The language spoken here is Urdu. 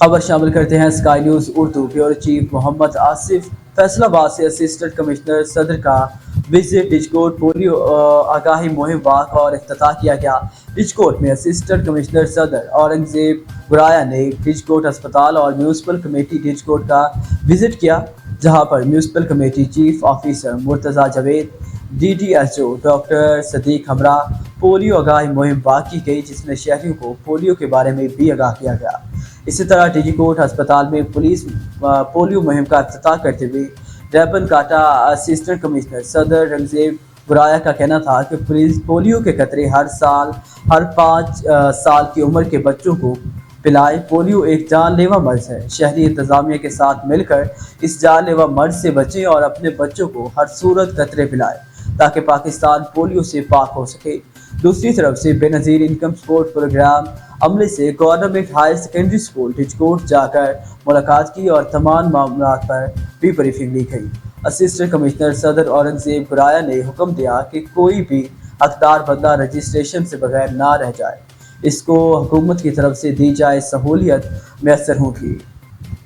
خبر شامل کرتے ہیں Sky News Urdu bureau chief Muhammad Asif. Faisalabad سے اسسٹنٹ کمشنر صدر کا وزٹ ڈجکوٹ پولیو آگاہی مہم واک اور افتتاح کیا گیا۔ ڈجکوٹ میں اسسٹنٹ کمشنر صدر اورنگزیب گرایا نے ڈجکوٹ ہسپتال اور میونسپل کمیٹی ڈجکوٹ کا وزٹ کیا، جہاں پر municipal committee chief officer Murtaza Javed, D T H O doctor Siddique ہمراہ پولیو آگاہی مہم واک کی گئی، جس میں شہریوں کو پولیو کے بارے میں بھی آگاہ کیا گیا۔ اسی طرح ڈجکوٹ ہسپتال میں پولیو مہم کا افتتاح کرتے ہوئے ریبن کاٹا۔ اسسٹنٹ کمشنر صدر اورنگزیب گرایا کا کہنا تھا کہ پولیو کے قطرے ہر 5 سال کی عمر کے بچوں کو پلائیں۔ پولیو ایک جان لیوا مرض ہے۔ شہری انتظامیہ کے ساتھ مل کر اس جان لیوا مرض سے بچیں اور اپنے بچوں کو ہر صورت قطرے پلائیں تاکہ پاکستان پولیو سے پاک ہو سکے۔ دوسری طرف سے بے نظیر انکم سپورٹ پروگرام عملے سے گورنمنٹ ہائر سیکنڈری اسکول ڈجکوٹ جا کر ملاقات کی اور تمام معاملات پر بھی بریفنگ لی گئی۔ اسسٹنٹ کمشنر صدر اورنگزیب گرایا نے حکم دیا کہ کوئی بھی حقدار بندہ رجسٹریشن سے بغیر نہ رہ جائے، اس کو حکومت کی طرف سے دی جائے سہولیت میسر ہوگی۔